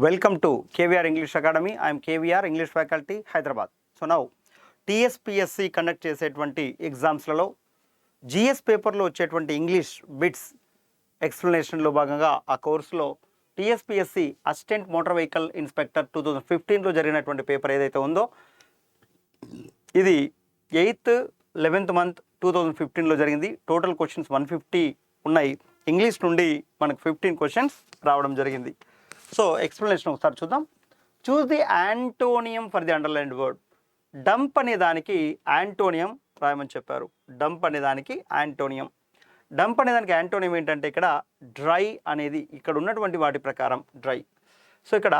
Welcome to KVR English Academy. I am KVR English Faculty, Hyderabad. So now, TSPSC conduct చేసేటువంటి ఎగ్జామ్స్లలో GS పేపర్లో వచ్చేటువంటి English bits ఎక్స్ప్లెనేషన్లో భాగంగా ఆ కోర్సులో TSPSC assistant motor vehicle inspector 2015లో జరిగినటువంటి పేపర్ ఏదైతే ఉందో ఇది 8th 11th month 2015లో జరిగింది. టోటల్ క్వశ్చన్స్ 150 ఉన్నాయి. ఇంగ్లీష్ నుండి మనకు 15 క్వశ్చన్స్ రావడం జరిగింది. సో ఎక్స్ప్లెనేషన్ ఒకసారి చూద్దాం. Choose the antonym for the underlined word. Dump అనే దానికి యాంటోనియం రాయమని చెప్పారు. డంప్ అనే దానికి యాంటోనియం. డంప్ అనే దానికి యాంటోనియం ఏంటంటే ఇక్కడ డ్రై అనేది ఇక్కడ ఉన్నటువంటి వాటి ప్రకారం డ్రై. సో ఇక్కడ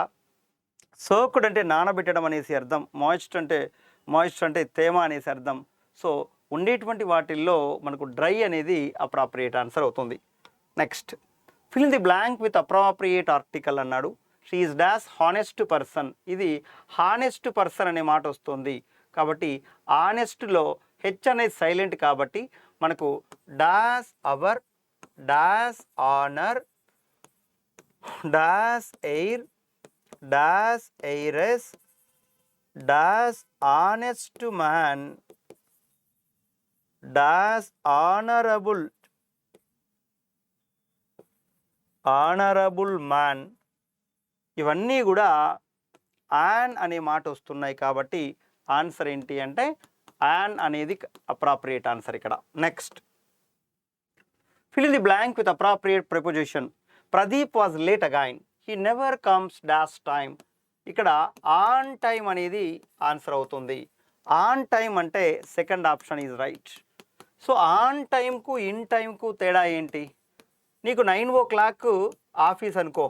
సోక్డ్ అంటే నానబెట్టడం అనేసి అర్థం, మాయిస్ట్ అంటే తేమ అనేసి అర్థం. సో ఉండేటువంటి వాటిల్లో మనకు డ్రై అనేది అప్రాప్రియేట్ ఆన్సర్ అవుతుంది. Next, fill in the blank with appropriate article అన్నాడు. She is dash honest person. ఇది హానెస్ట్ పర్సన్ అనే మాట వస్తుంది కాబట్టి హానెస్ట్లో హెచ్ అనేది సైలెంట్ కాబట్టి మనకు dash hour, dash honour, dash heir, dash heiress, dash honest man, dash honourable man, ఇవన్నీ కూడా యాన్ అనే మాట వస్తున్నాయి కాబట్టి ఆన్సర్ ఏంటి అంటే యాన్ అనేది అప్రాప్రియేట్ ఆన్సర్ ఇక్కడ. Next, fill in the blank with appropriate preposition. Pradeep was late again, he never comes dash time. ఇక్కడ ఆన్ టైమ్ అనేది ఆన్సర్ అవుతుంది. ఆన్ టైమ్ అంటే second option is right. So on టైంకు in టైంకు తేడా ఏంటి? నీకు 9 o'clock ఆఫీస్ అనుకో,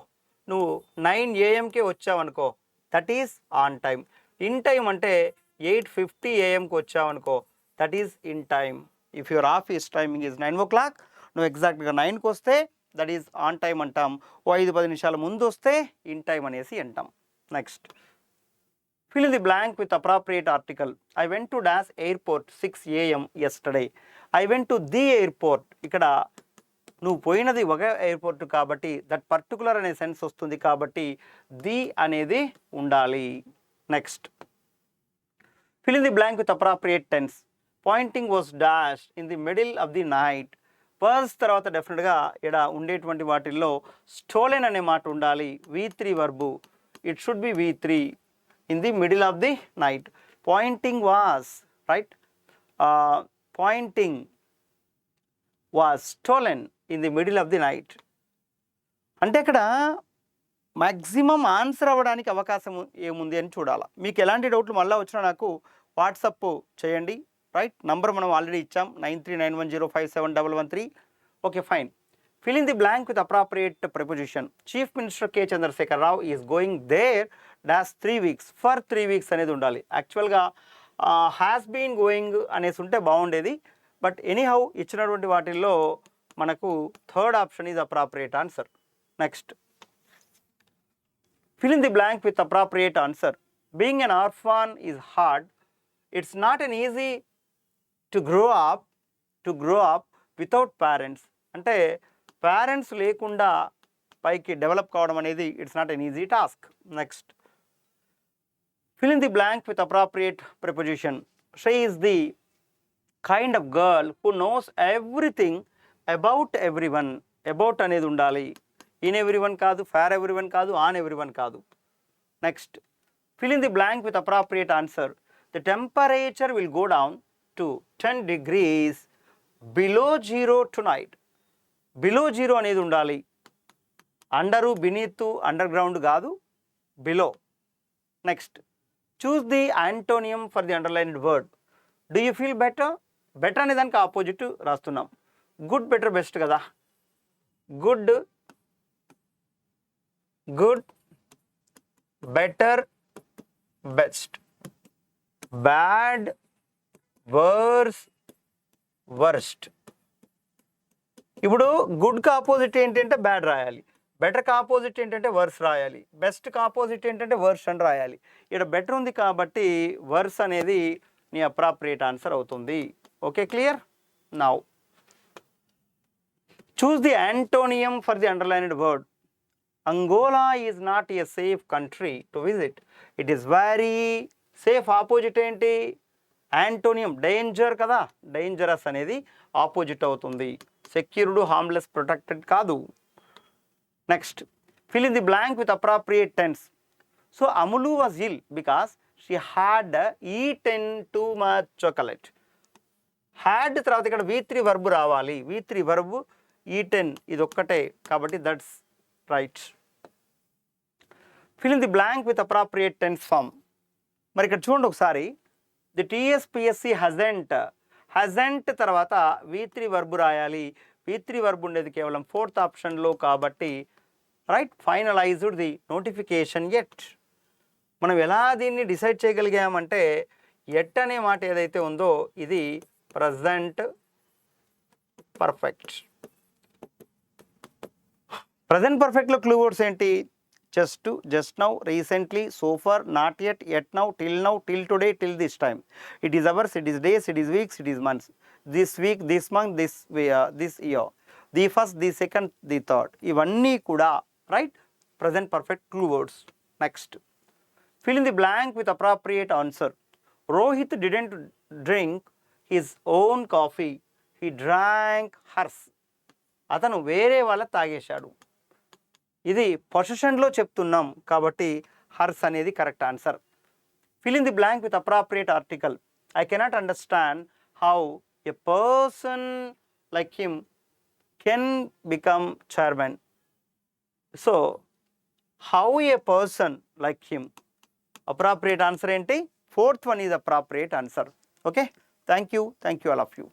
నువ్వు 9 AM వచ్చావనుకో, that is on time. In time అంటే 8:50 AM వచ్చావనుకో, that is in time. If your office timing is 9 o'clock, నువ్వు ఎగ్జాక్ట్గా 9కి వస్తే దట్ ఈస్ ఆన్ టైమ్ అంటాం. ఓ 5-10 నిమిషాల ముందు వస్తే ఇన్ టైం అనేసి అంటాం. Next, fill in the blank with appropriate article. I went to dash airport 6 AM yesterday. I went to the airport. ఇక్కడ నువ్వు పోయినది ఒక ఎయిర్పోర్ట్ కాబట్టి దట్ పర్టికులర్ అనే సెన్స్ వస్తుంది కాబట్టి ది అనేది ఉండాలి. Next, fill in the blank with appropriate tense. Painting was dash in the middle of the night. పర్స్ తర్వాత డెఫినెట్గా ఇక్కడ ఉండేటువంటి వాటిల్లో స్టోలెన్ అనే మాట ఉండాలి. V3 verb, it should be V3 in the middle of the night. Painting was right, painting was stolen in the middle of the night. అంటే ఇక్కడ మ్యాక్సిమం ఆన్సర్ అవ్వడానికి అవకాశం ఏముంది అని చూడాలి. మీకు ఎలాంటి డౌట్లు మళ్ళీ వచ్చినా నాకు వాట్సప్ చేయండి. రైట్, నంబర్ మనం ఆల్రెడీ ఇచ్చాం 9391057113. Okay fine. Fill in the blank with appropriate preposition. Chief minister K Chandrashekar Rao is going there dash 3 weeks. For 3 weeks అనేది ఉండాలి. యాక్చువల్గా హ్యాస్ బీన్ గోయింగ్ అనేసి ఉంటే బాగుండేది. బట్ ఎనీహౌ ఇచ్చినటువంటి వాటిల్లో మనకు third option is appropriate answer. Next, fill in the blank with appropriate answer. Being an orphan is hard. It's not an easy to grow up without parents. అంటే parents లేకుండా పైకి develop కావడం అనేది it's not an easy task. Next, fill in the blank with appropriate preposition. She is the kind of girl who knows everything about everyone. About అనేది ఉండాలి. In everyone కాదు, far everyone కాదు, on everyone కాదు. Next, fill in the blank with appropriate answer. The temperature will go down to 10 degrees below zero tonight. Below zero అనేది ఉండాలి. Under, beneath, underground కాదు, below. Next, choose the antonym for the underlined word. Do you feel better? Better అనే దానికి opposite రాస్తున్నాం. Good, better, best కదా. Good, better, best. Bad, worse, worst. ఇప్పుడు గుడ్కి opposite ఏంటంటే బ్యాడ్ రాయాలి, బెటర్కి ఆపోజిట్ ఏంటంటే వర్స్ రాయాలి, బెస్ట్కి ఆపోజిట్ ఏంటంటే వర్స్ అని రాయాలి. ఇక్కడ బెటర్ ఉంది కాబట్టి వర్స్ అనేది నీ అప్రాప్రియేట్ ఆన్సర్ అవుతుంది. Okay, clear? Now choose the antonym for the underlined word. Angola is not a safe country to visit. It is very safe opposite ఏంటి? యాంటోనియం, డేంజర్ కదా, డేంజరస్ అనేది ఆపోజిట్ అవుతుంది. Secured, harmless, protected కాదు. Next, fill in the blank with appropriate tense. So Amulu was ill because she had eaten too much chocolate. Had తర్వాత ఇక్కడ V3 verb రావాలి. V3 verb eaten ఇది ఒక్కటే కాబట్టి that's right. Fill in the blank with appropriate tense form. మరి ఇక్కడ చూడండి ఒకసారి, ది TSPSC హజెంట్ తర్వాత V3 వర్బ్ రాయాలి. V3 వర్బ్ ఉండేది కేవలం 4th ఆప్షన్లో కాబట్టి right. Finalised the notification at. మనం ఎలా దీన్ని డిసైడ్ చేయగలిగామంటే ఎట్ అనే మాట ఏదైతే ఉందో ఇది ప్రజెంట్ పర్ఫెక్ట్. ప్రజెంట్ పర్ఫెక్ట్లో క్లూ వర్డ్స్ ఏంటి? Just, just now, recently, so far, not yet, yet now, till today, till this time. It is hours, it is days, it is weeks, it is months. This week, this month, this year, the first, the second, the third. ఇవన్నీ కూడా right present perfect clue words. Next, fill in the blank with appropriate answer. Rohit didn't drink his own coffee, he drank hers. అతను వేరే వాళ్ళ తాగేశాడు. ఇది పొజిషన్లో చెప్తున్నాం కాబట్టి hurts అనేది correct answer. Fill in the blank with appropriate article. I cannot understand how a person like him can become chairman. So how A person like him, appropriate answer ఏంటి? 4th one is appropriate answer. Okay, thank you all of you.